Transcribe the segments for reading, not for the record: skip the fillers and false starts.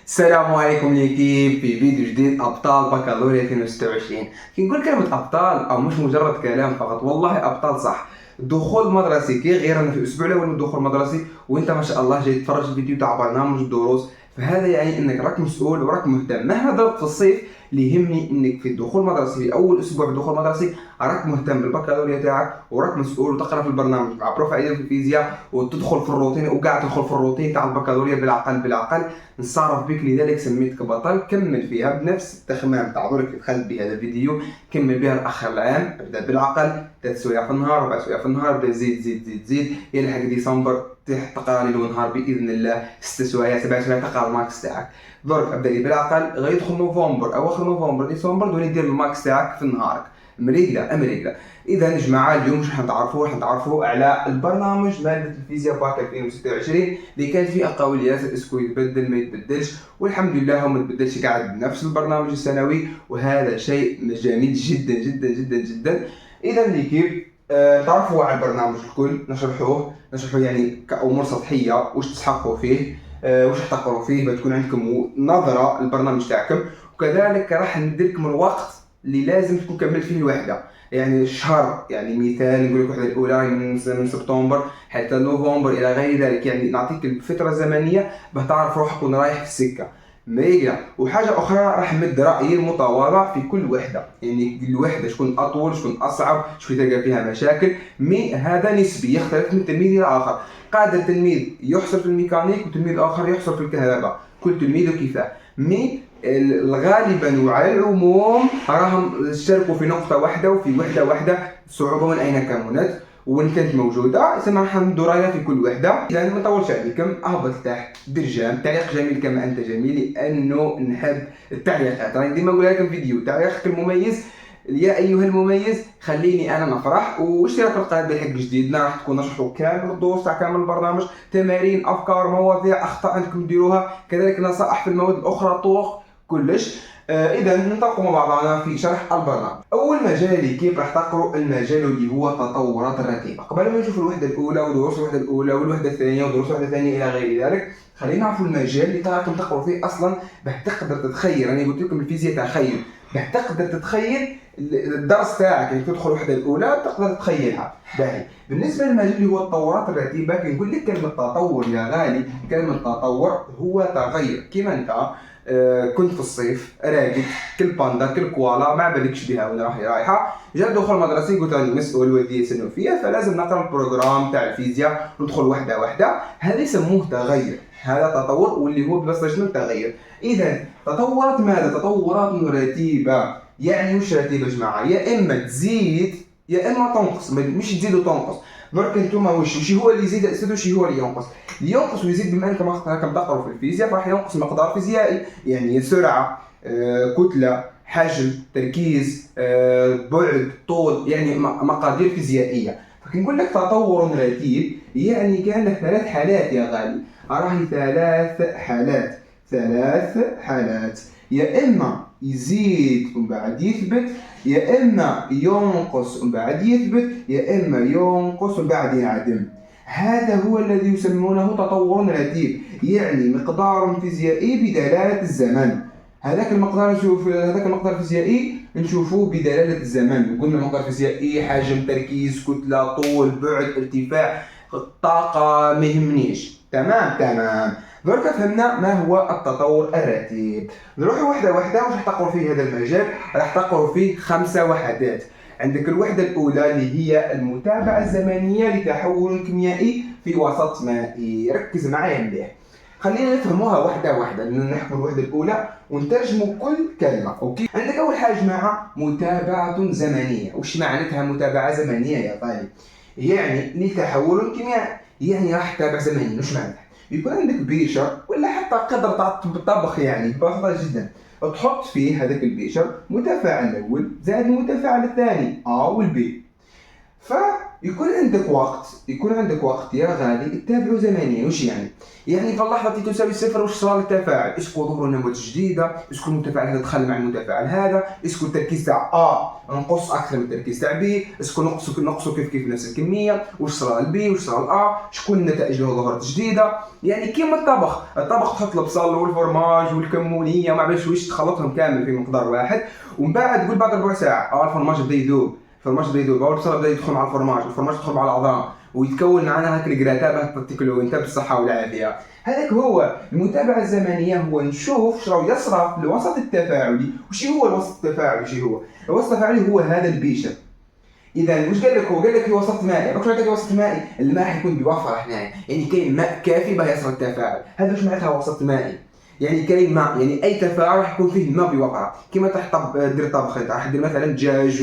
السلام عليكم ليكيب في فيديو جديد ابطال بكالوريا 2026. كي نقول كلمه ابطال او مش مجرد كلام فقط، والله ابطال صح. الدخول المدرسي كي غير انا في الاسبوع الاول من الدخول المدرسي وانت ما شاء الله جاي تتفرج الفيديو تاع برنامج الدروس، فهذا يعني انك راك مسؤول وراك مهتم. مهما ضربت في الصيف اللي يهمني انك في الدخول المدرسي في اول اسبوع في الدخول المدرسي راك مهتم بالبكالوريا تاعك وراك مسؤول وتقرا في البرنامج مع بروف عيدان في الفيزياء وتدخل في الروتين وقاعد تدخل في الروتين تاع البكالوريا بالعقل نصرف بك، لذلك سميتك بطل. كمل فيها بنفس التخمام تاع درك اللي دخلت بهذا الفيديو، كمل بها لاخر العام. ابدا بالعقل 3 سوايع في النهار 4 سوايع في النهار، بدا زيد زيد زيد زيد يلحق ديسمبر تقرا ليل ونهار باذن الله 6 سوايع 7 سوايع تقرا الماكس تاعك. درك ابدا لي بالعقل، غيدخل نوفمبر اواخر نوفمبر ديسمبر دوني دير الماكس تاعك في نهارك. مريقله. اذا جماعه اليوم راح نتعرفوا على البرنامج ماده الفيزياء باك 2026 اللي كانت فيه اقاويل اسكو يتبدل ما يتبدلش، والحمد لله هو ما تبدلش، قاعد بنفس البرنامج السنوي وهذا شيء جميل جدا جدا جدا جدا. اذا ليكيب تعرفوا على البرنامج الكل، نشرحوه يعني كأمور سطحيه واش تسحقوا فيه، واش تقروا فيه، بتكون عندكم نظره للبرنامج تاعكم. وكذلك راح ندير لكم الوقت اللي لازم تكون كملت فيه الوحده، يعني الشهر، يعني مثال نقول لك الوحده الاولى من سبتمبر حتى نوفمبر الى غير ذلك، يعني نعطيك الفتره الزمنيه باش تعرف روحك وين رايح في السكه. ميجا. وحاجه اخرى راح نمد رايي المتواضع في كل وحده، يعني الوحده شكون اطول شكون اصعب شكون تلقى فيها مشاكل، مي هذا نسبي يختلف من تلميذ الى اخر. قادر تلميذ يحصل في الميكانيك وتلميذ اخر يحصل في الكهرباء، كل تلميذ وكيفاه. مي غالبا وعلى العموم راهم اشتركوا في نقطة واحدة وفي وحدة واحدة، الصعوبة من أين كمنت وين كانت موجودة، إذا راح ندور عليها في كل وحدة. إذا ما نطولش عليكم، أهبط تحت درجام تعليق جميل كما أنت جميل، لأنه نحب التعليقات. راني ديما نقول لكم فيديو تعليقك المميز يا أيها المميز خليني أنا نفرح، واشتراك في القناة بالحق جديدنا راح تكون نشرحوا كامل الدروس تاع كامل البرنامج، تمارين أفكار مواضيع أخطاء عندكم ديروها، كذلك نصائح في المواد الأخرى طرق كلش. اذا ننطلقوا مع بعضنا في شرح البرنامج. اول مجال كيف راح تقروا المجال اللي هو تطورات الرتيبه. قبل ما نشوف الوحده الاولى ودروس الوحده الاولى والوحده الثانيه ودروس الوحده الثانيه الى غير ذلك، خلينا نعرفوا المجال اللي راكم تقروا فيه اصلا باش تقدر تتخيل. انا قلت لكم الفيزياء تخيل، باش تقدر تتخيل الدرس تاعك اللي تدخل الوحده الاولى تقدر تتخيلها. باهي بالنسبه للمجال اللي هو التطورات الرتيبه، كي نقول لك كلمه تطور يا غالي، كلمه تطور هو تغير. كيما انت كنت في الصيف راقد كل باندا كل كوالا ما بالكش بها وين رايحه، جا دخل مدرسي قلت راني مسؤول والدي يسنوا فيا فلازم نقرا البروغرام تاع الفيزياء ندخل وحده واحده. هذا يسموه تغير، هذا تطور واللي هو بس شنو تغير. اذا تطورات ماذا؟ تطورات رتيبه. يعني وش رتيبه يا جماعه؟ يا اما تزيد يا اما تنقص، مش تزيد وتنقص. درك انتم وش هو اللي يزيد اسد وش هو اللي ينقص؟ اللي ينقص ويزيد بما انكم راكم تقروا في الفيزياء فراح ينقص مقدار فيزيائي، يعني سرعه، كتله، حجم، تركيز، بعد، طول، يعني مقادير فيزيائيه. فكي نقول لك تطور رتيب يعني كان لك 3 حالات يا غالي، راهي 3 حالات، يا اما يزيد ومن بعد يثبت، يا اما ينقص ومن بعد يثبت، يا اما ينقص ومن بعد ينعدم. هذا هو الذي يسمونه تطور رتيب، يعني مقدار فيزيائي بدلالة الزمن. هذاك المقدار الفيزيائي نشوفوه بدلالة الزمن. قلنا مقدار فيزيائي حجم، تركيز، كتلة، طول، بعد، ارتفاع، طاقة، ما يهمنيش. تمام. درك فهمنا ما هو التطور الرتيب. نروح واحدة واحدة. واش راح تقروا فيه هذا المجال؟ راح تقروا فيه 5 وحدات. عندك الوحدة الأولى اللي هي المتابعة الزمنية لتحول كيميائي في وسط مائي. ركز معايا مليح، خلينا نفهموها واحدة واحدة، نحكم الوحدة الأولى ونترجموا كل كلمة. أوكي، عندك أول حاجة جماعة متابعة زمنية. وش معناتها متابعة زمنية يا طالب؟ يعني لتحول كيميائي، يعني راح تتابع زمنيا. وش معناتها؟ يكون عندك بيشر ولا حتى قدر تاع الطبخ، يعني ببساطة جدا تحط فيه هذاك البيشر متفاعل الأول زائد المتفاعل الثاني A والبي. يكون عندك وقت يا غالي تتابعه زمنيا. وش يعني؟ يعني في اللحظة التي تساوي صفر واش صرا التفاعل؟ اسكو ظهر نموذج جديدة؟ اسكو المتفاعل هذا دخل مع المتفاعل هذا؟ اسكو التركيز تاع نقص اكثر من التركيز تاع بي؟ اسكو نقصوا كيف نفس الكمية؟ واش صرا البي؟ واش صرا شكون النتائج اللي ظهرت جديدة؟ يعني كيما الطبخ تحط البصل والفرماج والكمونية ما عرفتش واش تخلطهم كامل في مقدار واحد، ومن بعد تقول بعد ربع ساعة الفرماج بدا يذوب، البصل بدا يدخل مع الفرماج يدخل مع العظام ويتكون معنا هاك الكراتا باش تاكلوا انت بالصحه والعافيه. هذاك هو المتابعه الزمنيه، هو نشوف شنو يصرى في الوسط التفاعلي. وش هو الوسط التفاعلي؟ الوسط التفاعلي هو هذا البيشه. اذا واش قال لك؟ هو قال لك في وسط مائي. راك عندك وسط مائي، الماء حيكون بوفره هنايا، يعني كاين ماء كافي باه يصرى التفاعل. هذا واش معناتها وسط مائي؟ يعني كاين ماء، يعني اي تفاعل راح يكون فيه الماء بوفره. كيما تحط دير طبخ، راح دير مثلا دجاج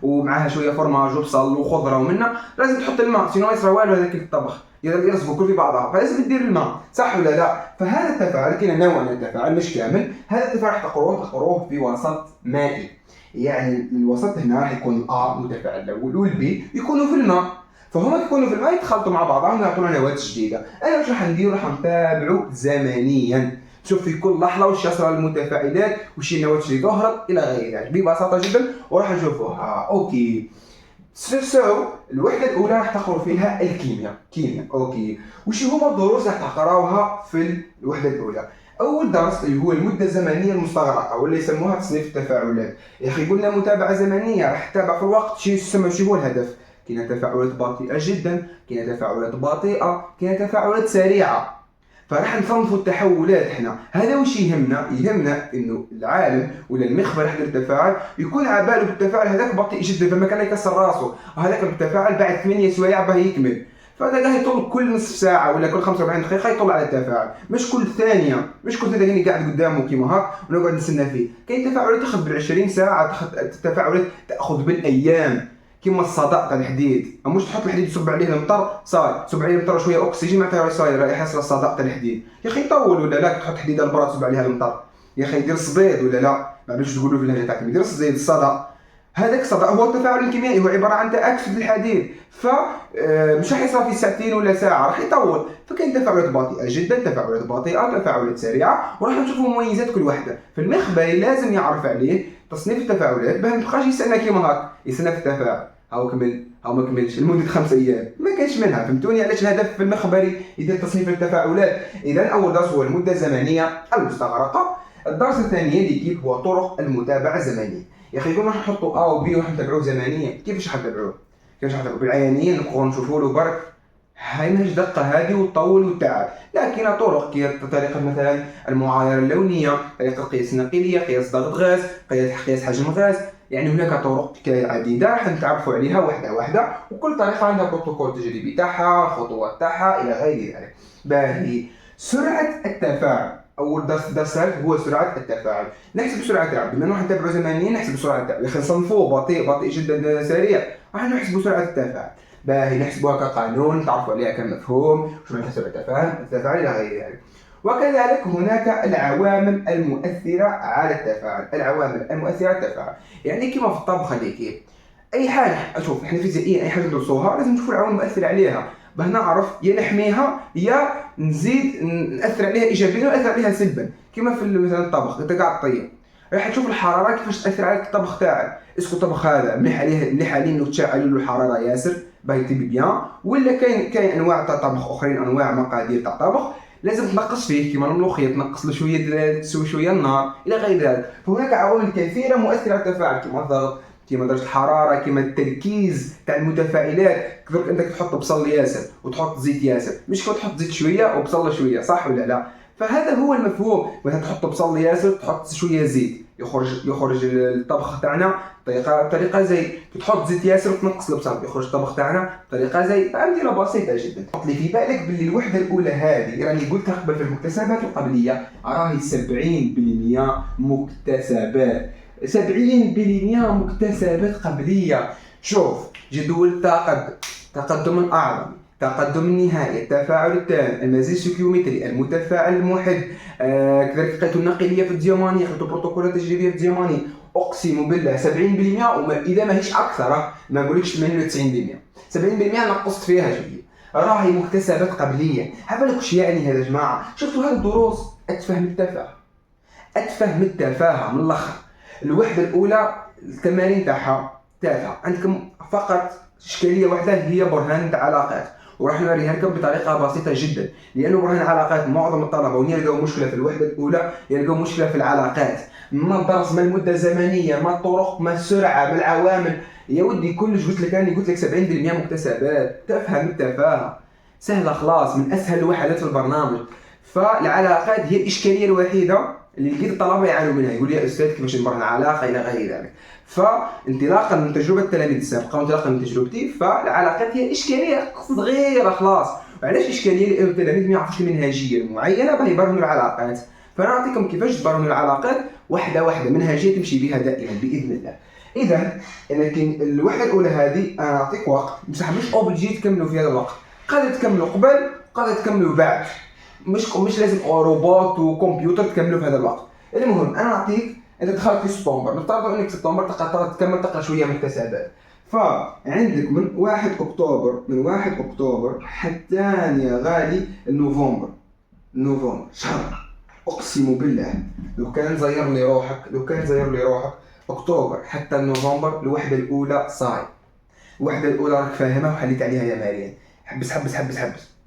ومعها شويه فرماج وبصل وخضره ومنه، لازم تحط الماء سينو يصرى والو هذاك الطبخ، يلصقوا كل في بعضها، فلازم تدير الماء، صح ولا لا؟ فهذا التفاعل كاين نوع من التفاعل مش كامل، هذا التفاعل تقروه في وسط مائي. يعني الوسط هنا راح يكون متفاعل الاول والبي يكونوا في الماء، فهما يكونوا في الماء يتخلطوا مع بعضهم ويعطونا نواتج جديده. انا واش راح ندير؟ راح نتابعوا زمنيا، شوف في كل لحظه واش يصرى المتفاعلات، واش هي النواتج اللي ظهرت الى غير ذلك ببساطه جدا، وراح نشوفوها. اوكي الوحده الاولى راح تقرأوا فيها الكيمياء. اوكي، وش هما الدروس راح تقراوها في الوحده الاولى؟ اول درس اللي هو المده الزمنيه المستغرقه، ولا يسموها تصنيف التفاعلات. يا اخي قلنا متابعه زمنيه، راح تتابع في الوقت. شو هو الهدف؟ كاين تفاعلات بطيئه جدا، كاين تفاعلات بطيئه، كاين تفاعلات سريعه، فراح نصنفوا التحولات احنا. هذا واش يهمنا انه العالم ولا المخبر حق التفاعل يكون على باله بالتفاعل هذاك بطيء جدا، فما كان يكسر راسه هذاك التفاعل بعد 8 سوايع باه يكمل، فهذا قاعد يطول كل نصف ساعه ولا كل 45 دقيقه يطول على التفاعل، مش كل ثانيه يعني قاعد قدامه كيما هاك ونقعد نستنى فيه. كاين تفاعلات تاخذ بال20 ساعه، تفاعلات تاخذ بالايام، كيما الصدأ تاع الحديد. مش تحط الحديد تصب عليه المطر صاي، تصب عليه المطر شويه اكسجين معناتها صاير راح يحصل الصدأ تاع الحديد. يا اخي طول ولا لا؟ تحط حديده البراد تصب عليها المطر، يا اخي دير صديد ولا لا؟ ما باش تقولوا في اللهجه تاعكم دير صديد الصدأ. هذاك الصدأ هو التفاعل الكيميائي، هو عباره عن تأكسد الحديد، ف مش راح يصير في ساعتين ولا ساعه، راح يطول. فكاين تفاعلات بطيئه جدا، تفاعلات بطيئه، تفاعلات سريعه، وراح نشوفوا مميزات كل واحده. فالمخبري لازم يعرف عليه تصنيف التفاعلات باه ما يبقاش يستنى كيما هاك، يستنى في التفاعل هاو كمل هاو ما كملش لمده 5 ايام، ما كاينش منها. فهمتوني علاش الهدف في المخبري يدير تصنيف التفاعلات؟ اذا اول درس هو المده الزمنيه المستغرقه. الدرس الثاني لكيف هو طرق المتابعه الزمنيه. يا اخي يقولوا نحطوا و بي وراح نتابعوه زمنيا، كيفاش حنتابعوه؟ بالعيانيين نبقوا نشوفوا له برك، هاي ماهيش دقه هذه وتطول والتعب. لكن طرق طريقه مثلا المعايره اللونيه، طريقه قياس النقيليه، قياس ضغط غاز، قياس حجم غاز. يعني هناك طرق عديده راح نتعرفوا عليها واحده واحده، وكل طريقه عندها بروتوكول تجريبي تاعها، خطوات تاعها الى غير ذلك. باهي سرعه التفاعل. اول درس هو سرعه التفاعل. نحسب السرعه تاعو، بما انه نتابعوا زمنيا نحسب السرعه تاعو. يا اخي نصنفوه بطيء جدا سريع، راح نحسبوا سرعه التفاعل. باهي نحسبوها كقانون، تعرفوا عليها كمفهوم، شو معناتها سرعه التفاعل الى غير ذلك. وكذلك هناك العوامل المؤثرة على التفاعل. العوامل المؤثرة على التفاعل يعني كما في الطبخ هذيك، أي حاجة شوف احنا فيزيائيا أي حاجة ندرسوها لازم نشوفوا العوامل المؤثرة عليها باه نعرف يا نحميها يا نزيد نأثر عليها إيجابيا ونأثر عليها سلبا. كما في مثلا الطبخ أنت قاعد تطيب، راح تشوف الحرارة كيفاش تأثر على الطبخ تاعك. اسكو الطبخ هذا مليح عليه انه تشعل له الحرارة ياسر باه يطيب بيان، ولا كاين انواع تاع طبخ اخرين، انواع مقادير تاع طبخ لازم تنقص فيه كيما الملوخيه تنقص له شويه النار الى غير ذلك. فهناك عوامل كثيره مؤثره على التفاعل كيما الضغط، كيما درجه الحراره، كيما التركيز تاع المتفاعلات. كذلك انك تحط بصل ياسر وتحط زيت ياسر، مش تحط زيت شويه وبصله شويه، صح ولا لا؟ فهذا هو المفهوم. مثلا تحط بصل ياسر تحط شويه زيت، يخرج الطبخ تاعنا بطريقه زي تحط زيت ياسر وتنقص البصل، يخرج الطبخ تاعنا بطريقه زي امثله بسيطه جدا. حط لي في بالك باللي الوحده الاولى هذه راني قلتها قبل في المكتسبات القبليه راهي 70% مكتسبات، 70% مكتسبات قبليه. شوف جدول الطاقه، تقدم الاعظم، تقدم النهائي، التفاعل التام، المزيج الستيكيومتري، المتفاعل المحد، كذلك قيته النقليه في الدياماني، قيته البروتوكولات التجريبيه في الدياماني. اقسم بالله 70%، واذا ما هيش اكثر، ما نقولكش 80 و90%، 70% نقصت فيها شويه، راهي مكتسبات قبليه. عبالك وش يعني هذا يا جماعه؟ شفتوا هذه الدروس اتفه من التفاهه، اتفه من التفاهه من الاخر. الوحده الاولى التمارين تاعها تافهه، عندكم فقط اشكاليه واحده هي برهان العلاقات، وراح نوريها لكم بطريقه بسيطه جدا، لانه برهان العلاقات معظم الطلبه وين يلقاو مشكله في الوحده الاولى يلقاو مشكله في العلاقات، ما الدرس ما المده الزمنيه ما الطرق ما السرعه ما العوامل. يا ودي كلش قلت لك انا، قلت لك 70% مكتسبات، تفهم التفاهه سهله خلاص، من اسهل الوحدات في البرنامج. فالعلاقات هي الاشكاليه الوحيده اللي لقيت الطلبه يعانوا منها، يقول لي يا استاذ كيفاش نبرهن علاقه الى غير ذلك. فانطلاقا من تجربه التلاميذ السابقه وانطلاقا من تجربتي، فالعلاقات هي اشكاليه صغيره خلاص. وعلاش اشكاليه؟ لان التلاميذ ما يعرفوش المنهجيه المعينه باه يبرهنوا العلاقات. فنعطيكم كيفاش تبرهنوا العلاقات واحده واحده، منهجيه تمشي بها دائما باذن الله. اذا لكن الوحده الاولى هذه انا نعطيك وقت، بصح مش اوبليجي تكملوا في هذا الوقت، قادر تكملوا قبل قادر تكملوا بعد، مش لازم روبوت وكمبيوتر تكملوا في هذا الوقت. المهم انا نعطيك، انت دخلت في سبتمبر، نفترض انك سبتمبر تكمل تقرا شويه مكتسبات، فعندك من 1 اكتوبر، من 1 اكتوبر حتى يا غالي نوفمبر شهر، اقسم بالله لو كان زير لي روحك اكتوبر حتى نوفمبر الوحده الاولى صاي. الوحده الاولى راك فاهمها وحليت عليها يا مريم، حبس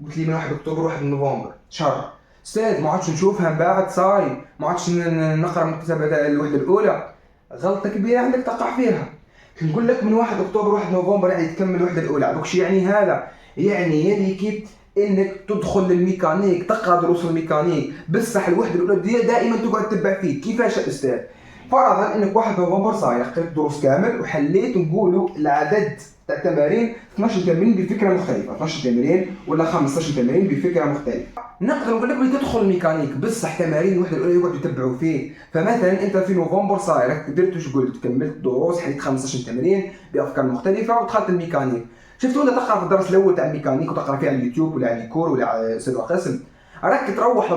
قلت لي من 1 اكتوبر 1 نوفمبر شهر، استاذ ما عادش نشوفها من بعد صاي، ما عادش نقرا مكتسبات الوحده الاولى. غلطه كبيره عندك تقع فيها. نقول لك من 1 اكتوبر 1 نوفمبر يعني تكمل الوحده الاولى، عندك شي يعني هذا؟ يعني يلي كيف انك تدخل للميكانيك تقرا دروس الميكانيك، بصح الوحده الاولى دائما تقعد تتبع فيه. كيفاش يا استاذ؟ فرضا انك 1 نوفمبر صاير قريت دروس كامل وحليت، نقولوا العدد تاع التمارين 12 تمرين بفكره مختلفه، 12 تمرين ولا 15 تمرين بفكره مختلفه. نقدر نقول لك بلي تدخل الميكانيك بصح تمارين الوحده الاولى يقعدوا يتبعوا فيه. فمثلا انت في نوفمبر صاير قدرت واش قلت، كملت دروس حليت 15 تمرين بافكار مختلفه ودخلت الميكانيك. شفتوا ولا تقرا في الدرس الاول تاع الميكانيك وتقرا فيه على اليوتيوب ولا على الكور ولا على استاذ قاسم، راك تروح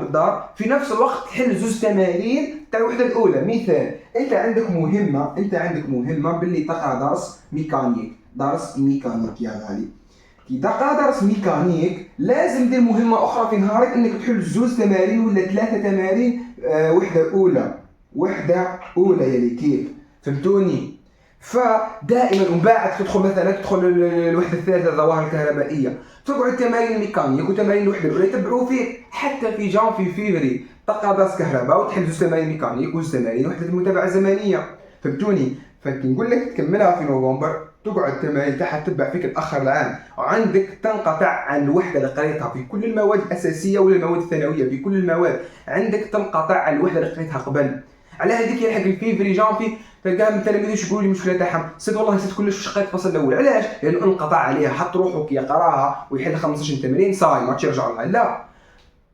للدار في نفس الوقت تحل زوج تمارين تاع الوحده الاولى. مثال انت عندك مهمه باللي تقرا درس ميكانيك يا غالي. كي تقرا درس ميكانيك لازم دير مهمه اخرى في نهارك، انك تحل زوج تمارين ولا 3 تمارين وحده اولى يا ليكيب، فهمتوني؟ فدائما ومن بعد تدخل الوحده الثالثه الظواهر الكهربائيه، تقعد تمارين الميكانيك وتمارين الوحده الاولى يتبعوا فيك. حتى في جانفي فيفري تقرا درس كهرباء وتحل زوج تمارين ميكانيك وزوج تمارين وحده المتابعه الزمنيه، فهمتوني؟ فكي نقول لك تكملها في نوفمبر تقعد التمارين تاعها تتبع فيك الاخر العام، وعندك تنقطع عن الوحده اللي قريتها في كل المواد الاساسيه ولا المواد الثانويه. في كل المواد عندك تنقطع عن الوحده اللي قريتها قبل. على هذيك يلحق الفيفري جانفي تلقاهم التلاميذ يقولوا لي المشكله تاعهم سيد والله نسيت كلش واش قريت الفصل الاول. علاش؟ لانه انقطع عليها، حط روحه كي يقراها ويحل 15 تمرين صاي ما ترجع لها، لا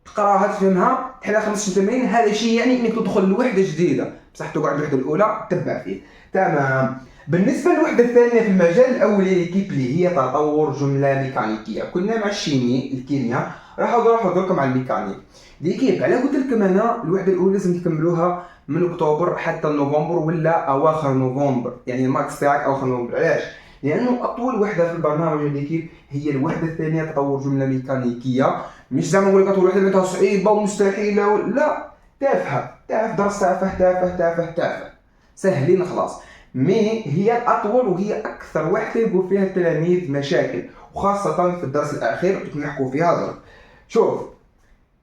تقراها تفهمها تحلها 15 تمرين، هذا شيء يعني انك تدخل لوحده جديده، بصح تقعد الوحده الاولى تتبع فيه. تمام. بالنسبه للوحده الثانيه في المجال الاولي كيف اللي هي تطور جمله ميكانيكيه، كنا مع الشيمي الكيمياء، راح نروح مع الميكانيك. كيف على قلت لكم انا الوحده الاولى لازم تكملوها من اكتوبر حتى نوفمبر ولا اواخر نوفمبر، يعني الماكس تاعك اواخر نوفمبر. علاش؟ لانه اطول وحده في البرنامج اللي كيف هي الوحده الثانيه تطور جمله ميكانيكيه. مش زعما نقول لك اطول وحده بنتها صعيبه ومستحيله، لا، تافهه درس تافه سهلين خلاص. مي هي الاطول وهي اكثر وحده يلقوا فيها التلاميذ مشاكل، وخاصه في الدرس الاخير نحكوا فيها ضرب. شوف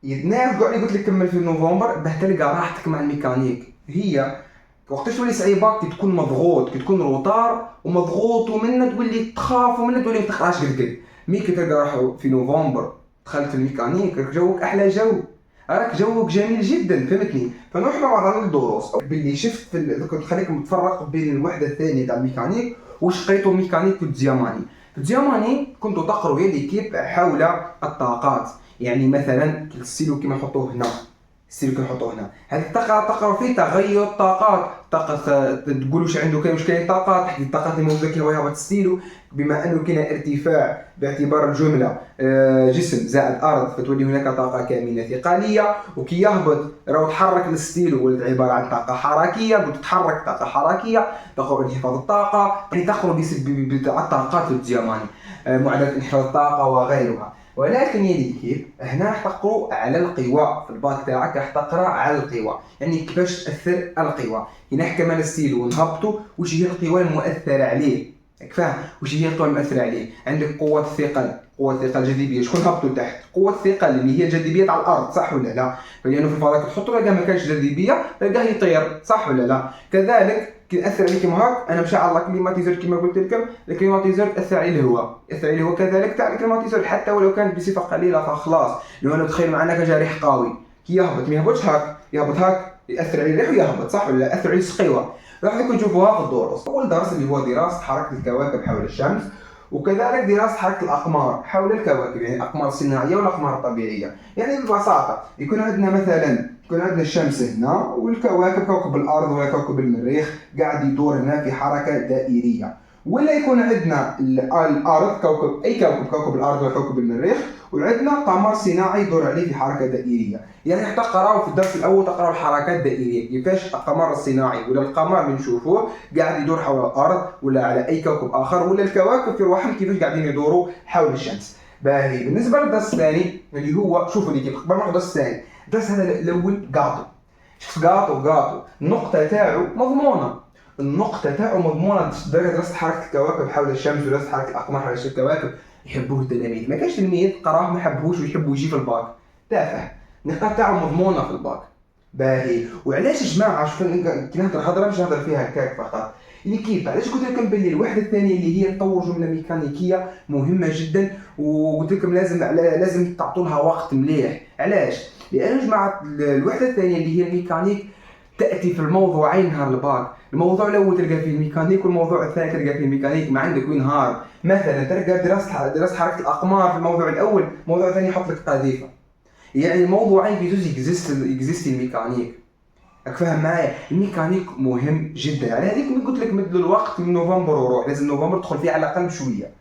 يتناف قاعد قلت لك كمل في نوفمبر باه تلقى راحتك مع الميكانيك. هي وقتاش تولي صعيبه كي تكون مضغوط، كي تكون روطار ومضغوط ومنه تولي تخاف ومنه تولي ما تقراش قد. مي كي تلقى راحه في نوفمبر دخلت الميكانيك راك جوك احلى جو، راك جوك جميل جدا، فهمتني؟ فنروح مع بعض الدروس باللي شفت كنت خليكم تفرق بين الوحده الثانيه تاع الميكانيك واش قريتو ميكانيك والدياماني. في الدياماني كنتوا تقروا يا ليكيب حول الطاقات، يعني مثلا السيلو كيما نحطوه هنا، ستيلو كنحطو هنا. هذه الطاقه تقرا فيه تغير الطاقات، طاقه تقول واش عنده كاين واش كاين طاقات، تحديد الطاقات اللي موجوده كي هو يهبط ستيلو. بما انه كاين ارتفاع باعتبار الجمله جسم زائد ارض، فتولي هناك طاقه كامنه ثقاليه. وكي يهبط راه تحرك الستيلو، ولد عباره عن طاقه حركيه، قلت تتحرك طاقه حركيه، تقرا انخفاض الطاقه، يعني تقرا بالطاقات الزماني، معدل انخفاض الطاقه وغيرها. ولكن يلي كيف هنا راح تقروا على القوى في الباك تاعك، راح تقرا على القوى، يعني كيفاش تاثر القوى. هنا حكى الستيلو ونهبطوا واش هي القوى المؤثره عليه، راك فاهم واش هي القوى المؤثره عليه. عندك قوه الثقل، قوه الثقل الجاذبيه، شكون هبطوا لتحت؟ قوه الثقل اللي هي الجاذبيه على الارض، صح ولا لا؟ لانه في الفضاء تحطوا لقاه ما كانش جاذبيه لقاه يطير، صح ولا لا؟ كذلك كيأثر عليه كيما هاك. انا مشى على الكليماتيزور كما قلت لكم، الكليماتيزور تاثر عليه الهواء، ياثر عليه الهواء كذلك تاع الكليماتيزور، حتى ولو كان بصفه قليله فخلاص. لو انا تخيل معنا كجارح قوي كي يهبط، ما يهبطش هاك، يهبط هاك ياثر عليه الريح ويهبط، صح ولا لا؟ ياثر عليه السقيوه. راح نشوفوها في الدروس. اول درس اللي هو دراسه حركه الكواكب حول الشمس، وكذلك دراسه حركه الاقمار حول الكواكب، يعني الاقمار الصناعيه والاقمار الطبيعيه. يعني ببساطه يكون عندنا مثلا الشمس هنا، والكواكب كوكب الارض ولا كوكب المريخ قاعد يدور هنا في حركه دائريه. ولا يكون عندنا الارض كوكب، اي كوكب، كوكب الارض ولا كوكب المريخ، وعندنا قمر صناعي يدور عليه في حركه دائريه. يعني راح تقراو في الدرس الاول تقراو الحركات الدائريه، كيفاش القمر الصناعي ولا القمر اللي نشوفوه قاعد يدور حول الارض ولا على اي كوكب اخر، ولا الكواكب في روحهم كيفاش قاعدين يدوروا حول الشمس. باهي بالنسبه للدرس الثاني اللي هو، شوفوا اللي كيف قبل ما نروح الدرس الثاني، الدرس هذا الاول قاطو. شفت قاطو النقطه تاعو مضمونه، النقطه تاعو مضمونه. دراسه حركه الكواكب حول الشمس ودراسه حركه الاقمار حول الكواكب يحبوه التلاميذ. ما كاينش تلميذ قراه ما حبوش ويحبوا يجي في الباك، تافه. النقاط تاعو مضمونه في الباك. باهي وعلاش يا جماعه؟ شوف كي نهضر هضره مش نهضر فيها هكاك فقط، اللي كيف علاش قلت لكم بلي الوحده الثانيه اللي هي تطور جمله ميكانيكيه مهمه جدا، وقلت لكم لازم تعطوا لها وقت مليح. علاش؟ لان يا جماعه الوحده الثانيه اللي هي الميكانيك تاتي في الموضوعين نهار الباك. الموضوع الاول تلقى فيه الميكانيك، والموضوع الثاني تلقى فيه الميكانيك. ما عندك وين نهار مثلا تلقى دراسه حركه الاقمار في الموضوع الاول، الموضوع الثاني يحط لك قذيفه. يعني الموضوعين في زوج اكزيست الميكانيك. راك فاهم معايا؟ الميكانيك مهم جدا. على هذيك قلت لك مد الوقت من نوفمبر وروح، لازم نوفمبر تدخل فيه على الاقل بشويه.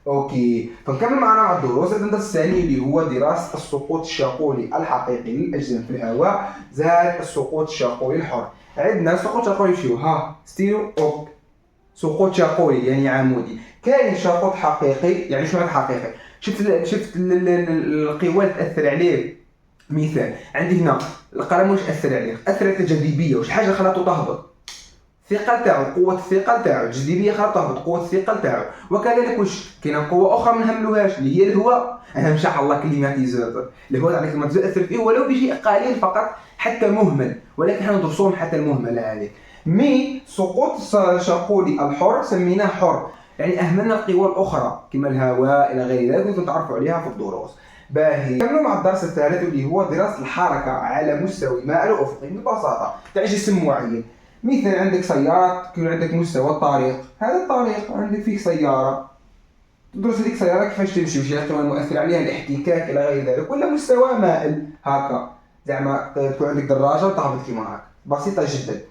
اوكي فنكمل معنا مع الدروس. الدرس الثاني اللي هو دراسه السقوط الشاقولي الحقيقي للاجسام في الهواء زائد السقوط الشاقولي الحر. عندنا سقوط شاقولي شو ها ستيرو اوب، سقوط شاقولي يعني عمودي. كاين سقوط حقيقي، يعني شنو حقيقي؟ شفت القوى تاثر عليه. مثال عندي هنا القلم واش اثر عليه؟ اثر على الجاذبيه، واش حاجه خلاته تهبط؟ الثقل تاعو، قوه الثقل تاعو، الجاذبيه خلاته تهبط، قوه الثقل تاعو. وكذلك واش كاينه قوه اخرى ما نهملوهاش اللي هي الهواء. انا مشى على الله كليماتيزور، الهواء تاع الكليماتيزور اثر فيه ولو بشيء قليل فقط حتى مهمل، ولكن حنا ندرسوهم حتى المهمله هذه. مي سقوط الشاقولي الحر سميناه حر، يعني اهملنا القوى الاخرى كما الهواء الى غير ذلك، كنتم تعرفوا عليها في الدروس. باهي نكملوا مع الدرس الثالث اللي هو دراسه الحركه على مستوى ما الافقي ببساطه تاع جسم معين. مثال عندك سيارة، يكون عندك مستوى الطريق، هذا الطريق عندك فيه سيارة، تدرس هذيك السيارة كيفاش تمشي، وش هي القوى المؤثرة عليها، الاحتكاك إلى غير ذلك. ولا مستوى مائل هكا، زعما تكون عندك دراجة وتهبط كيما هكا، بسيطة جدا.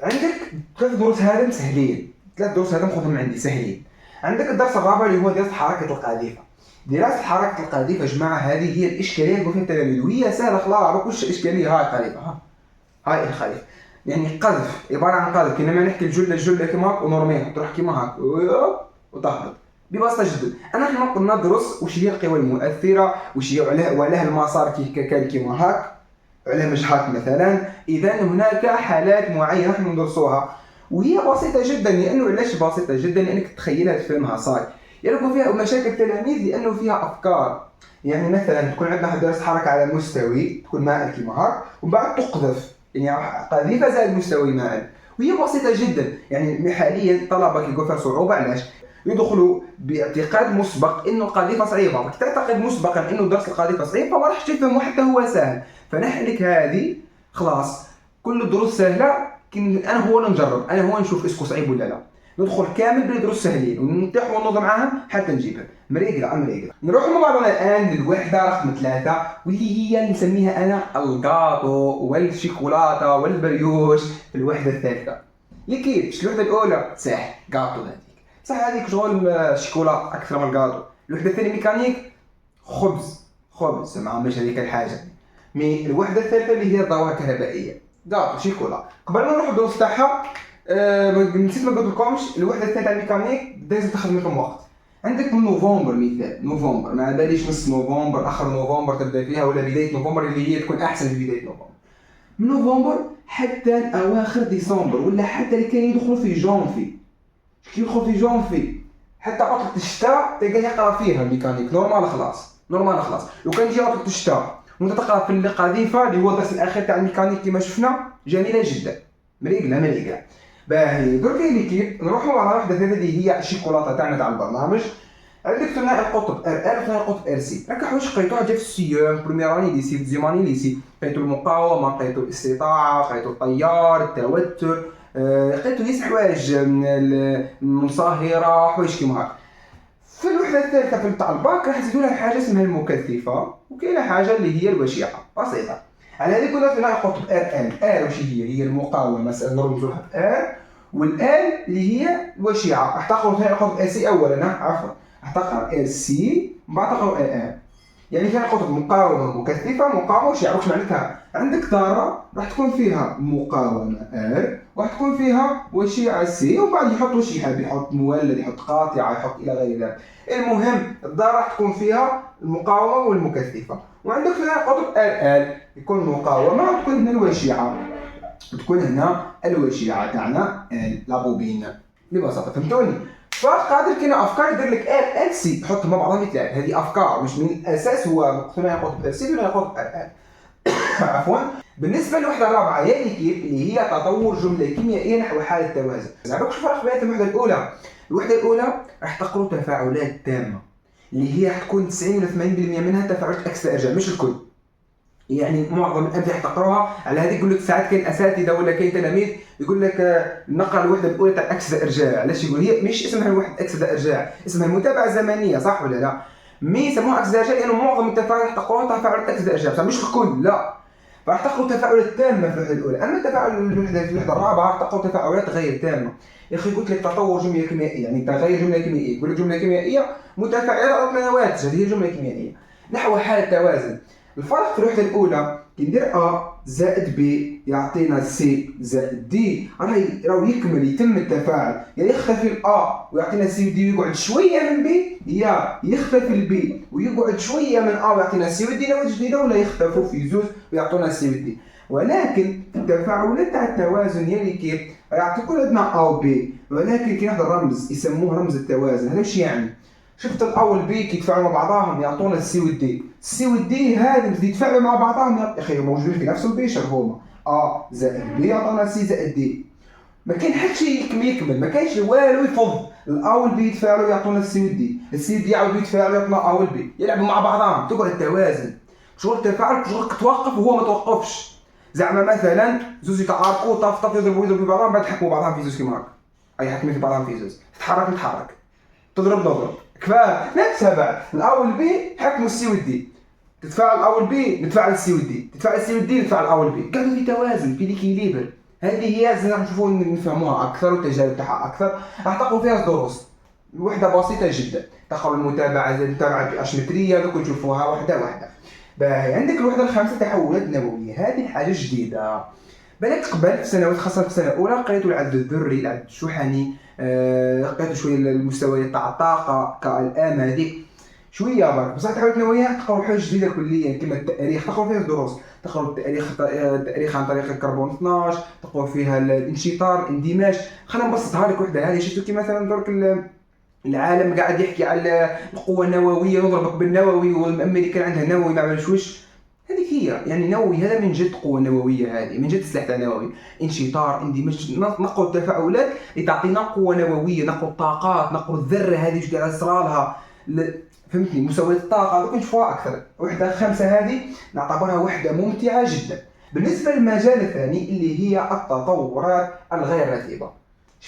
عندك ثلاث دروس هذا سهلين، ثلاث دروس هذا ناخذهم عندي سهلين. عندك الدرس الرابع اللي هو دراسة حركة القاذيفة. دراسة حركة القاذيفة يا جماعة هذه هي الإشكالية اللي فيها التلاميذ، وهي سهلة خلاص، ما كلش إشكالية. هاي قاذيفة، هاي الخليفة يعني قذف، عباره عن قذف. كيما نحكي الجله كيما هاك ونرميها تروح كيما هاك وتهبط ببساطه جدا. انا حنا ندرس واش هي القوى المؤثره، واش هي وعلاه المسار كيما هاك، علاه مش هاك مثلا. اذا هناك حالات معينه نحن ندرسوها وهي بسيطه جدا. لانه علاش بسيطه جدا؟ لانك تتخيلها تفهمها صاي. يكون فيها مشاكل التلاميذ لانه فيها افكار. يعني مثلا تكون عندنا درس حركه على مستوي، تكون مائل كيما هاك ومن بعد تقذف، يعني قذيفه زائد مستوي مائل، وهي بسيطه جدا. يعني حاليا الطلبه كيلقوا فيها صعوبه. علاش؟ يدخلوا باعتقاد مسبق انه القذيفه صعيبه، تعتقد مسبقا انه درس القذيفه صعيب فما راحش تفهمه حتى هو سهل. فنحلك هذه خلاص، كل الدروس سهله، انا هو اللي نجرب، انا هو نشوف اسكو صعيب ولا لا. ندخل كامل بلا دروس سهلين وننطح ونوض معاهم حتى نجيبها مريقله. نروح مع بعضنا الان للوحده رقم 3 واللي هي نسميها انا الكاطو والشيكولاته والبريوش في الوحده الثالثه. اللي كيفاش الوحده الاولى صح كاطو هذيك صح هذيك شغل الشيكولا اكثر من الكاطو. الوحده الثانيه ميكانيك خبز مع مش هذيك الحاجه. مي الوحده الثالثه اللي هي الضوء الكهربائيه كاطو شيكولا. قبل ما نروح الدروس تاعها نسيت ما قلت لكمش الوحده الثالثه الميكانيك لازم تاخذ منكم وقت. عندك من نوفمبر مثال نوفمبر ما باليش نص نوفمبر اخر نوفمبر تبدا فيها ولا بدايه نوفمبر اللي هي تكون احسن في بدايه نوفمبر. من نوفمبر حتى اواخر ديسمبر ولا حتى اللي كان يدخلوا في جونفي كي يدخل في جونفي حتى عطلة الشتاء تلقاه يقرا فيها الميكانيك نورمال خلاص. لو كان تجي عطلة الشتاء وانت تقرا في القذيفه اللي هو الدرس الاخير تاع الميكانيك كما شفنا جميله جدا مريقله. باهي درك اللي كيف نروحوا على واحده ثالثه اللي هي الشيكولاته تاعنا تاع البرنامج. عندك ثنائي القطب ار وثنائي القطب ار سي. راك حوايج قريتوها جا في السيام بروميير اني ليسي دوزيام اني ليسي قريتو المقاومه قريتو الاستطاعه قريتو التيار التوتر قريتو ياسر حوايج المنصهره حوايج كيما هكا. في الوحده الثالثه في تاع الباك راح نزيدو لها حاجه اسمها المكثفه وكاينه حاجه اللي هي الوشيعه بسيطه. على هذه كلها ثنائي القطب ار واش هي المقاومه مثلا نرمزوا لها ار والان اللي هي الوشيعه. راح تقرا ثنائي القطب ار سي اولا عفوا راح تقرا ار سي من بعد تقرا ار يعني ثنائي القطب مقاومه مكثفه مقاومه وشيعه. واش معناتها عندك ذره راح تكون فيها مقاومه ار وراح تكون فيها وشيعه سي ومن بعد يحط واش يحب يحط مولد يحط قاطعه يحط الى غير ذلك. المهم الذره راح تكون فيها المقاومه والمكثفه. وعندك ثنائي القطب ال يكون مقاومه وتكون هنا الوشيعه تاعنا لابوبين ببساطه فهمتوني. فقادر كاينه افكار يدير لك ال سي تحط مع بعضها مثل هذه افكار مش من الاساس هو ثنائي القطب ال سي ثنائي القطب ال عفوا. بالنسبه للوحده الرابعه هي اللي هي تطور جمله كيميائيه نحو حاله توازن. زعما واش الفرق بين الوحده الاولى؟ الوحده الاولى راح تقروا تفاعلات تامه اللي هي راح تكون 90 ولا 80% منها تفاعلات اكس ارجاع مش الكل. يعني معظم الامثله تقراوها على هذه يقول لك ساعات كاين اساتذه ولا كاين تلاميذ يقول لك نقرا الوحده الاولى تاع اكس ارجاع. علاش يقول هي مش اسمها الوحده اكس ارجاع اسمها المتابعه الزمنيه صح ولا لا؟ مي يسموها اكس ارجاع لانه معظم التفاعلات تقراوها تفاعلات اكس ارجاع مش الكل لا. فراح تقروا تفاعلات تامه في الوحده الاولى. اما التفاعل في الوحده الرابعه راح تقروا تفاعلات غير تامه. يا اخي قلت لك تطور جمله كيميائيه يعني تغير جمله كيميائيه. يقول لك جمله كيميائيه متفاعله على نواتج هذه هي جمله كيميائيه نحو حاله توازن. الفرق في الوحده الاولى كي ندير ا زائد بي يعطينا سي زائد دي راهو يتم التفاعل يا يختفي الأ ويعطينا سي ودي ويقعد شويه من بي يا يختفي البي ويقعد شويه من ا ويعطينا سي ودي نواتج جديده ولا يختفوا في زوج ويعطونا سي ودي. ولكن التفاعلات تاع التوازن يلي كيف يعطيكم عندنا ا وبي ولكن كاين واحد الرمز يسموه رمز التوازن. هذا واش يعني؟ شفت الاول بي كي يتفاعلوا مع بعضهم يعطونا السي والدي. السي والدي هذا يتفاعلوا مع بعضهم يا اخي موجودين في نفس البيشر هما ا زائد بي يعطونا سي زائد دي. ما كاين حتى شيء يكمل ما كاينش والو يفض. الا والبي يتفاعلوا يعطونا السي والدي السي والدي يعاودوا يتفاعلوا يعطونا ا والبي يلعبوا مع بعضهم تقعد التوازن. شغل التفاعل شغل توقف وهو ما توقفش. زعما مثلا زوج يتعاركوا طاف يضربوا في بعضهم بعد يحكموا بعضهم في زوج كيما هكا اي حكموا في بعضهم في زوج تتحرك تضرب كفايه نفسها بعد الاول بي حكموا السي والدي تتفاعل الاول بي نتفاعل السي والدي تتفاعل السي والدي نتفاعل الاول بي قاعدين في توازن في ليكيليبر. هذه هي لازم نشوفوا نفهموها اكثر والتجارب تاعها اكثر راح تقروا فيها دروس وحده بسيطه جدا. تقروا المتابعه الاشمتريه دوك نشوفوها واحده. باهي عندك الوحده الخامسه تحولات نوويه. هذه حاجه جديده بالك قبل في سنوات خاصه في السنه الاولى قريتوا العدد الذري العدد الشحني قريتوا شويه المستويات تاع الطاقه كالام هذيك شويه برك. بصح تحولات نوويه تقراو حاجه جديده كليا كما التاريخ تقراو فيها دروس. تقراو التاريخ عن طريق الكربون 12 تقراو فيها الانشطار الاندماج. خلينا نبسطها لك وحده هذه شفتوا كي مثلا درك العالم قاعد يحكي على القوه النوويه نضربك بالنووي والامريكان عندها نووي ما عملش وش هذيك هي يعني نووي. هذا من جد قوه نوويه هذه من جد سلاح تاع نووي انشطار اندماج نقوا التفاعلات اللي تعطينا قوه نوويه نقوا الطاقات نقوا الذره هذه واش قاعد يصرالها فهمتني مستويات الطاقه دوك نشوفوها اكثر. وحده خامسه هذه نعتبرها وحده ممتعه جدا. بالنسبه للمجال الثاني اللي هي التطورات الغير رتيبه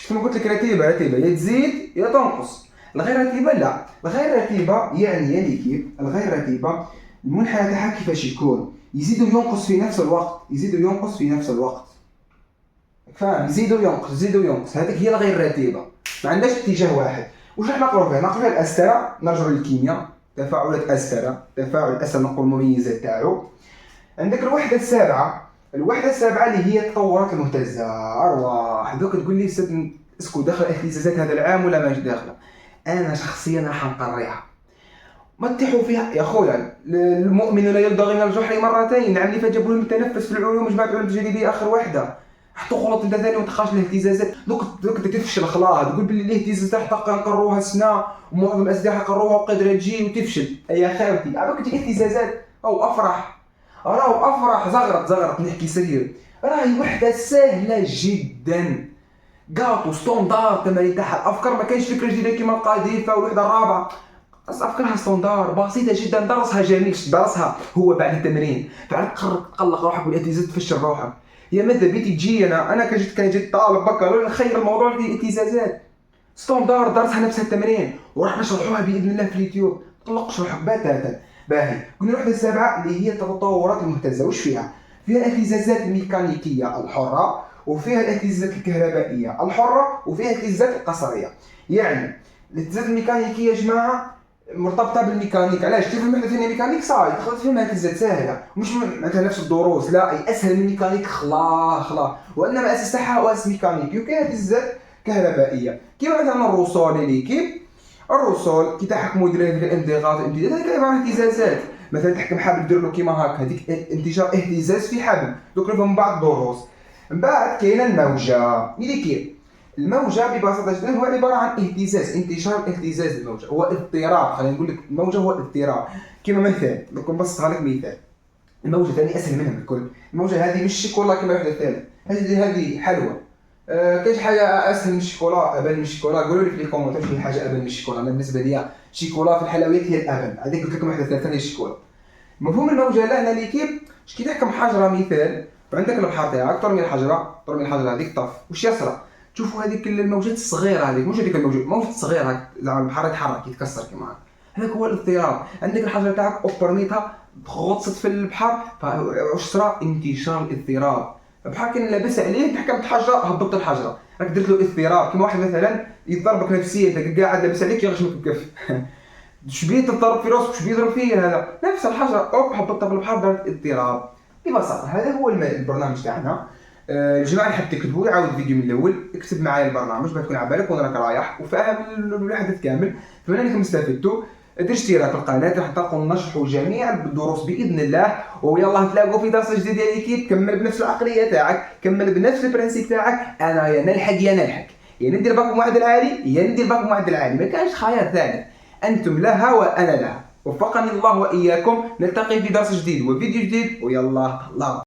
شفت ما قلت لك رتيبة يا تزيد يا تنقص. الغير رتيبة لا، الغير رتيبة يعني يا ليكيب الغير رتيبة المنحنى تاعها كيفاش يكون يزيد وينقص في نفس الوقت، يزيد وينقص في نفس الوقت، فاهم؟ يزيد وينقص يزيد وينقص، هذيك هي الغير رتيبة، ما عندهاش اتجاه واحد. واش راح نقرأ فيها؟ نقرأ فيها الأسترة، نرجعوا للكيمياء، تفاعلات أسترة، تفاعل الأسترة نقول المميزات تاعو. عندك الوحدة السابعة، الوحدة السابعة اللي هي التطورات المهتزة. أرواح دوك تقول لي اسكو داخل اهتزازات هذا العام ولا ماهيش داخلة؟ أنا شخصيا راح نقريها. ما تطيحوا فيها يا خويا، المؤمن لا يلدغ من الجحر مرتين. نعم اللي فجابوا لهم التنفس في العلوم جماعة العلوم التجريبية آخر وحدة. راح تغلط انت ثاني وتخاش الاهتزازات، دوك تفشل خلاص، تقول بلي الاهتزازات حتى نقروها سنة ومعظم الأسلحة قروها وقادرة تجي وتفشل. يا خاوتي عباك تجي اهتزازات أو أفرح، راهو أفرح زغرت نحكي سرير، راهي وحدة سهلة جدا، قاطو ستوندار تمارين تاعها. الأفكار ما كاينش فكرة جديدة كيما القاذفة والوحدة الرابعة، بس افكارها ستوندار بسيطه جدا، درسها جميل، درسها هو بعد التمرين، فعلا تقلق روحك والاهتزاز تفشل روحك. يا ماذا بيتي تجي انا كان جيت طالب بكالوريا نخير الموضوع في الاهتزازات ستوندار، درسها نفس التمرين وراح نشرحوها باذن الله في اليوتيوب، تقلقش روحك بتاتا. باهي قلنا الوحده السابعه اللي هي التطورات المهتزه. وش فيها؟ فيها الاهتزازات الميكانيكيه الحره، وفيها الاهتزازات الكهربائيه الحره، وفيها الاهتزازات القصريه. يعني الاهتزازات الميكانيكيه يا جماعه مرتبطه بالميكانيك. علاش؟ تفهم وحده ثانيه ميكانيك صاي تقدر تفهمها اهتزازات سهله، مش معناتها نفس الدروس، لا اي اسهل من الميكانيك خلا، وانما اساس تاعها هو اساس ميكانيكي. وكاين اهتزازات كهربائيه كيما مثلا الرسول ليكيب، الرسول كي تحكموا يدير هذيك الانضغاط الامتداد هذيك عباره عن اهتزازات. مثلا تحكم حبل دير له كيما هكا، هذيك انتشار اهتزاز في حبل، دوك نفهم بعض الدروس. من بعد كاينه الموجه اللي كيف الموجة ببساطة جدا هو عبارة عن اهتزاز، انتشار اهتزاز الموجة هو اضطراب. خلينا نقول لك الموجة هو اضطراب. كما مثال دوك نبسطها لك مثال، الموجة ثاني اسهل منها بالكل. الموجة هذه مش شيكولا كما الوحدة الثالثة، هذه حلوى. كاينش حاجة اسهل من الشيكولا، ابل من الشيكولا؟ قولوا لي في الكومنتات في حاجة ابل من الشيكولا. انا بالنسبة لي شيكولا في الحلويات هي الابل، هذيك قلت لكم الوحدة الثالثة هي الشيكولا. مفهوم الموجة لا هنا ليكيب كي تحكم حجرة مثال، وعندك البحر تاعك ترمي الحجرة هذيك طف، وش يصرى؟ تشوفوا هذيك الموجات الصغيره هذيك، مش هذيك الموجه الصغيره زعما البحر يتحرك يتكسر كيما هكا، هذاك هو الاضطراب. عندك الحجره تاعك اوبرميتها غطست في البحر، فواش صرا؟ انتشار الاضطراب. البحر كان لاباس عليه تحكمت حجره هبطت الحجره، راك درت له اضطراب. كيما واحد مثلا يضربك نفسيا، انت قاعد لاباس عليك يغشمك بكف شبيه تضرب في راسك، شبيه يضرب فيه هذا نفس الحجره اوب هبطتها في البحر دارت اضطراب. ببساطه هذا هو البرنامج تاعنا. الجماعه اللي حاب تكتبوا يعاود الفيديو من الاول، اكتب معايا البرنامج باش تكون على بالك وراك رايح وفاهم الحدث كامل. اتمنى انكم استفدتوا. دير اشتراك في القناه راح نلقاو نشرحوا جميع الدروس باذن الله. ويلا نتلاقوا في درس جديد يا ليكيب. كمل بنفس العقليه تاعك، كمل بنفس البرانسيب تاعك. انا يا نلحق يا ندير باك بمعدل عالي يا ندير باك بمعدل عالي، ما كانش خيار ثالث. انتم لها وانا لها. وفقني الله واياكم. نلتقي في درس جديد وفيديو جديد، ويلا الله.